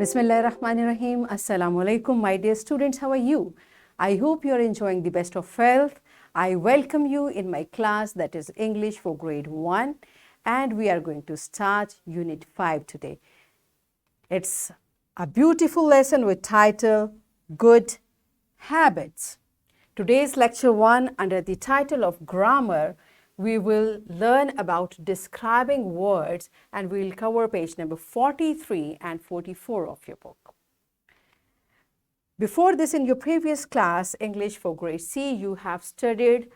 Bismillahirrahmanirrahim. Assalamu alaikum, my dear students. How are you? I hope you are enjoying the best of health. I welcome you in my class, that is English for grade 1, and we are going to start unit 5 today. It's a beautiful lesson with title Good Habits. Today's lecture 1 under the title of Grammar, we will learn about describing words, and we will cover page number 43 and 44 of your book. Before this, in your previous class, English for grade C, you have studied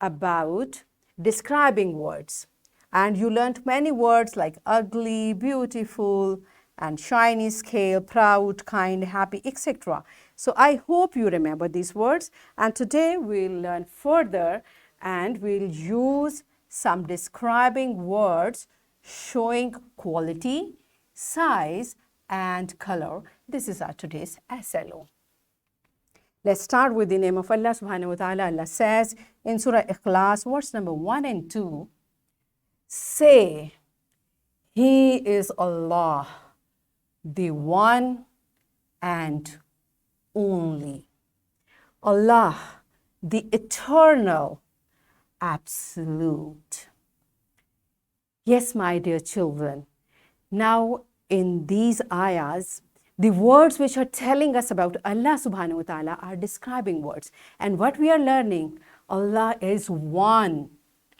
about describing words, and you learnt many words like ugly, beautiful, and shiny, scale, proud, kind, happy, etc. So I hope you remember these words, and today we'll learn further and we'll use some describing words showing quality, size, and color. This is our today's SLO. Let's start with the name of Allah subhanahu wa ta'ala. Allah says in Surah Ikhlas, verse number 1 and 2, say, He is Allah, the one and only. Allah, the eternal, absolute. Yes, my dear children, now in these ayahs, the words which are telling us about Allah subhanahu wa ta'ala are describing words. And what we are learning, Allah is one.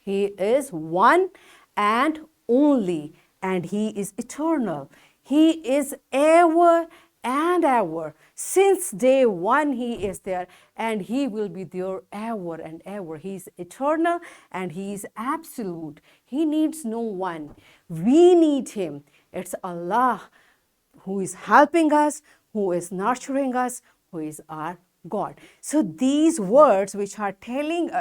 He is one and only, and He is eternal. He is ever and ever. Since day one, He is there, and He will be there ever and ever. He is eternal and He is absolute. He needs no one. We need Him. It's Allah who is helping us, who is nurturing us, who is our God. So these words which are telling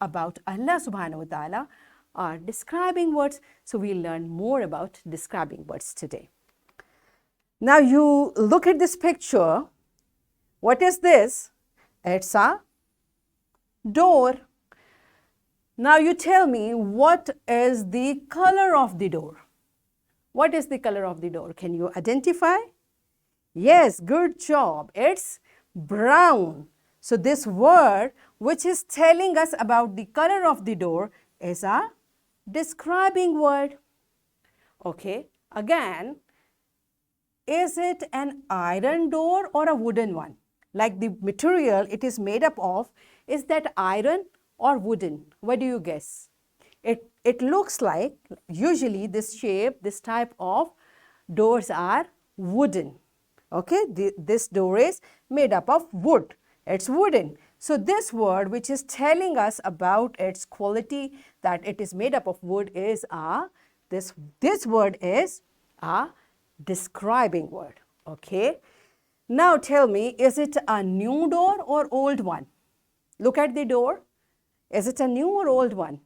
about Allah subhanahu wa ta'ala are describing words. So we'll learn more about describing words today. Now you look at this picture. What is this? It's a door. Now you tell me, what is the color of the door? What is the color of the door? Can you identify? Yes, good job. It's brown. So this word which is telling us about the color of the door is a describing word. Okay, again, is it an iron door or a wooden one? Like the material it is made up of, is that iron or wooden? What do you guess? It looks like, usually this shape, this type of doors are wooden. Okay, this door is made up of wood. It's wooden. So this word which is telling us about its quality, that it is made up of wood, is this word is a describing word. Okay. Now tell me, is it a new door or old one? Look at the door. Is it a new or old one?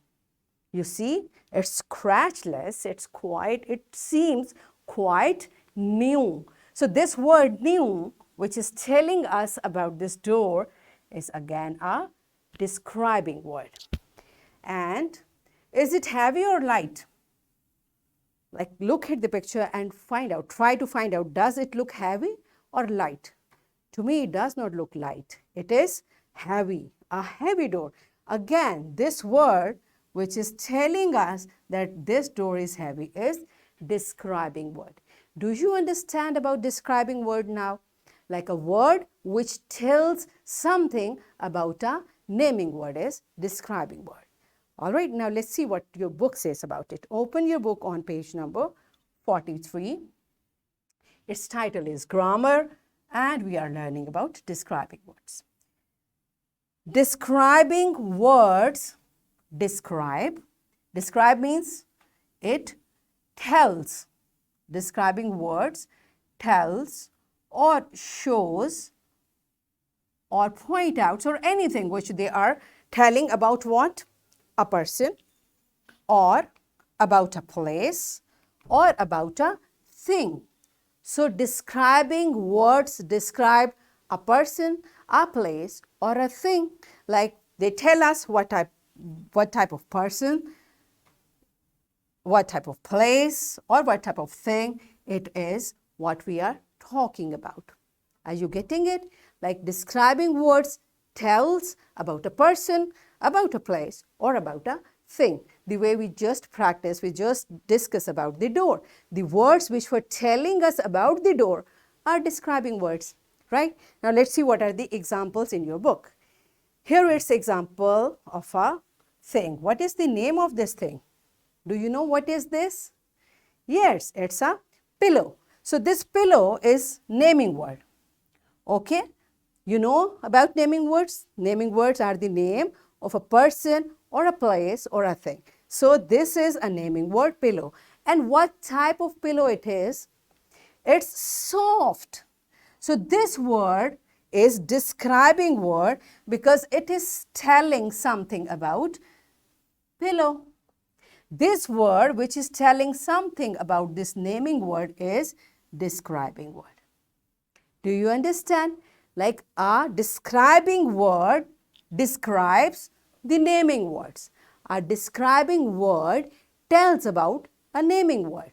You see, it's scratchless. It seems quite new. So this word new, which is telling us about this door, is again a describing word. And is it heavy or light? Like, look at the picture and find out, try to find out, does it look heavy or light? To me, it does not look light. It is heavy, a heavy door. Again, this word which is telling us that this door is heavy is describing word. Do you understand about describing word now? Like a word which tells something about a naming word is describing word. All right, now let's see what your book says about it. Open your book on page number 43. Its title is Grammar, and we are learning about describing words. Describing words, describe. Describe means it tells. Describing words tells or shows or point out or anything which they are telling about what? A person, or about a place, or about a thing. So describing words describe a person, a place, or a thing. Like they tell us what type of person, what type of place, or what type of thing it is what we are talking about. Are you getting it? Like describing words tells about a person, about a place, or about a thing. The way we just practice, we just discuss about the door. The words which were telling us about the door are describing words, right? Now let's see what are the examples in your book. Here is example of a thing. What is the name of this thing? Do you know what is this? Yes, it's a pillow. So this pillow is naming word. Okay? You know about naming words? Naming words are the name of a person or a place or a thing. So this is a naming word, pillow. And what type of pillow it is? It's soft. So this word is describing word because it is telling something about pillow. This word which is telling something about this naming word is describing word. Do you understand? Like a describing word describes the naming words. A describing word tells about a naming word.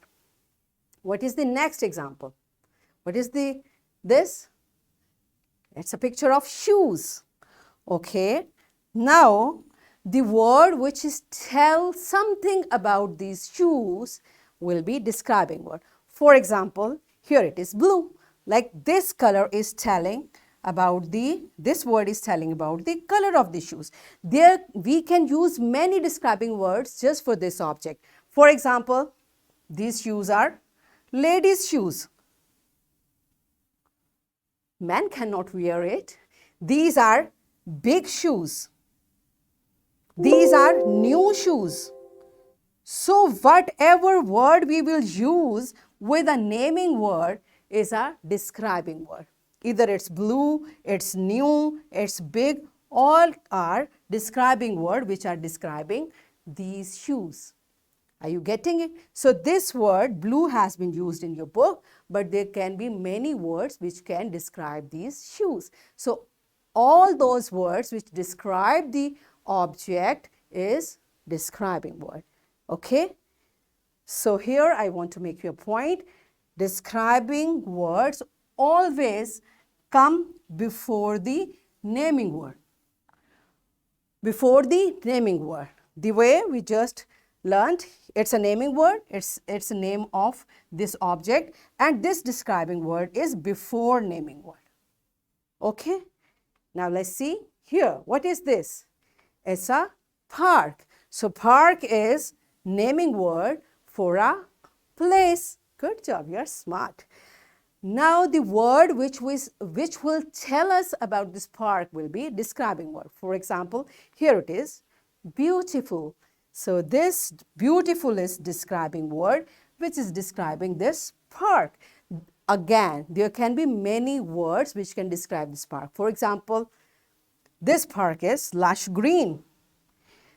What is the next example? What is this? It's a picture of shoes. Okay. Now, the word which is tell something about these shoes will be describing word. For example, here it is blue. Like this color is telling about this word is telling about the color of the shoes. There we can use many describing words just for this object. For example, these shoes are ladies' shoes. Man cannot wear it. These are big shoes. These are new shoes. So whatever word we will use with a naming word is a describing word. Either it's blue, it's new, it's big, all are describing word which are describing these shoes. Are you getting it? So this word blue has been used in your book, but there can be many words which can describe these shoes. So all those words which describe the object is describing word. Okay? So here I want to make you a point. Describing words always come before the naming word. Before the naming word. The way we just learned, it's a naming word, it's a name of this object, and this describing word is before naming word. Okay? Now let's see here. What is this? It's a park. So park is naming word for a place. Good job, you're smart. Now the word which will tell us about this park will be describing word. For example, here it is, beautiful. So this beautiful is describing word which is describing this park. Again, there can be many words which can describe this park. For example, this park is lush green.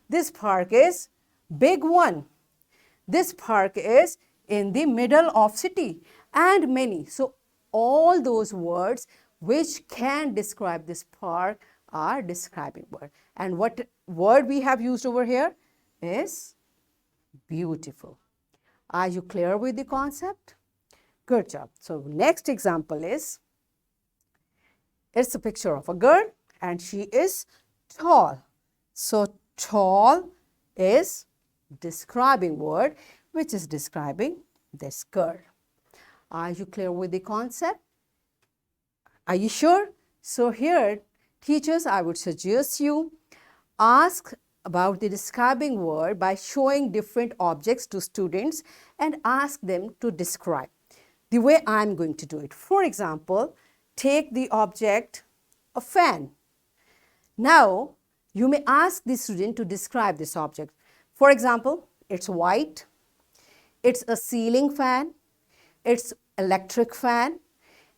This park is big one. This park is in the middle of city, and many. So all those words which can describe this park are describing word. And what word we have used over here is beautiful. Are you clear with the concept? Good job. So next example is, it's a picture of a girl and she is tall. So tall is describing word which is describing this girl. Are you clear with the concept? Are you sure? So here, teachers, I would suggest you ask about the describing word by showing different objects to students and ask them to describe the way I'm going to do it. For example, take the object a fan. Now, you may ask the student to describe this object. For example, it's white, it's a ceiling fan, it's electric fan,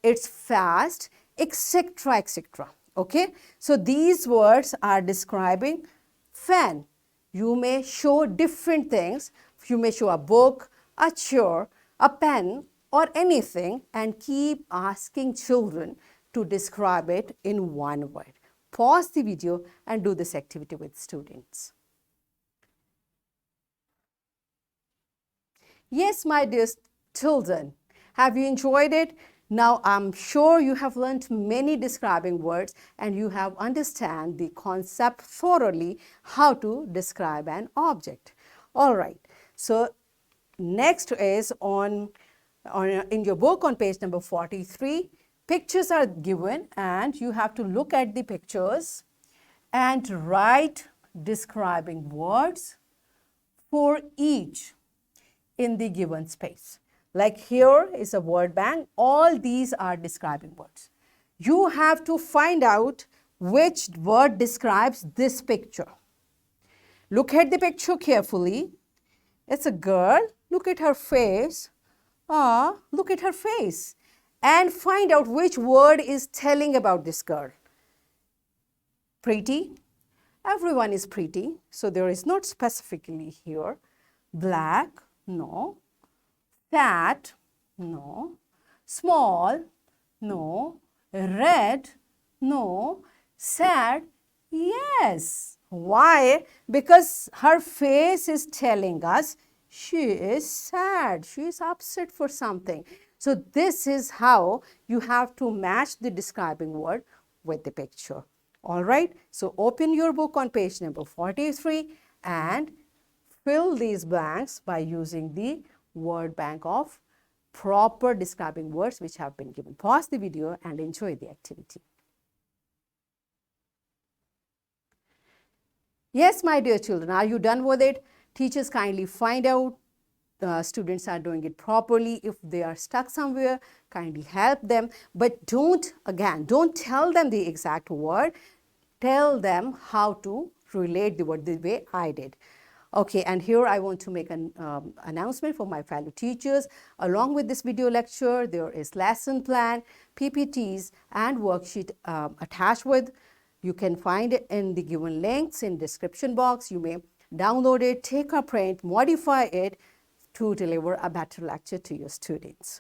it's fast, etc., etc. Okay? So these words are describing fan. You may show different things. You may show a book, a chair, a pen, or anything, and keep asking children to describe it in one word. Pause the video and do this activity with students. Yes, my dear children, Have you enjoyed it? Now, I'm sure you have learned many describing words and you have understand the concept thoroughly how to describe an object. All right. So, next is in your book on page number 43, pictures are given and you have to look at the pictures and write describing words for each in the given space. Like here is a word bank. All these are describing words. You have to find out which word describes this picture. Look at the picture carefully. It's a girl. Look at her face. Look at her face. And find out which word is telling about this girl. Pretty. Everyone is pretty. So there is not specifically here. Black. No. Fat, no. Small, no. Red, no. Sad, yes. Why? Because her face is telling us she is sad, she is upset for something. So this is how you have to match the describing word with the picture. All right. So open your book on page number 43 and fill these blanks by using the word bank of proper describing words which have been given. Pause the video and enjoy the activity. Yes, my dear children, are you done with it? Teachers kindly find out students are doing it properly. If they are stuck somewhere, kindly help them. But don't tell them the exact word. Tell them how to relate the word the way I did. Okay, and here I want to make an announcement for my fellow teachers. Along with this video lecture, there is lesson plan, PPTs, and worksheet attached with. You can find it in the given links in description box. You may download it, take a print, modify it to deliver a better lecture to your students.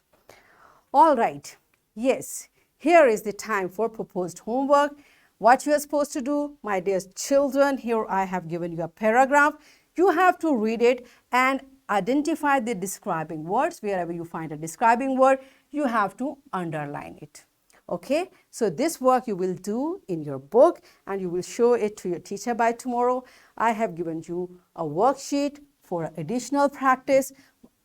All right, yes, here is the time for proposed homework. What you are supposed to do, my dear children, here I have given you a paragraph. You have to read it and identify the describing words. Wherever you find a describing word, you have to underline it. Okay, so this work you will do in your book and you will show it to your teacher by tomorrow. I have given you a worksheet for additional practice.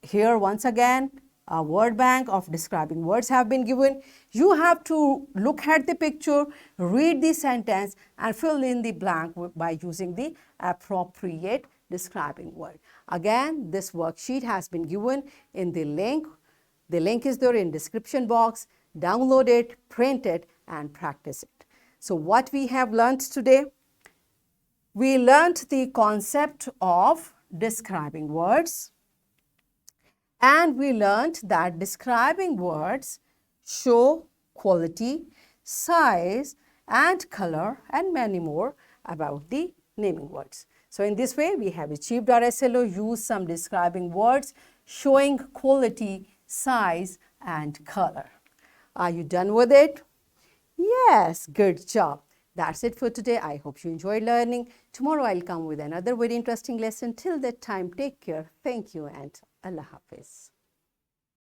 Here once again, a word bank of describing words have been given. You have to look at the picture, read the sentence and fill in the blank by using the appropriate describing word. Again, this worksheet has been given in the link. The link is there in description box. Download it, print it and practice it. So what we have learned today? We learned the concept of describing words. And we learned that describing words show quality, size, and color, and many more about the naming words. So in this way, we have achieved our SLO, use some describing words showing quality, size, and color. Are you done with it? Yes, good job. That's it for today. I hope you enjoyed learning. Tomorrow I'll come with another very interesting lesson. Till that time, take care. Thank you and Allah Hafiz.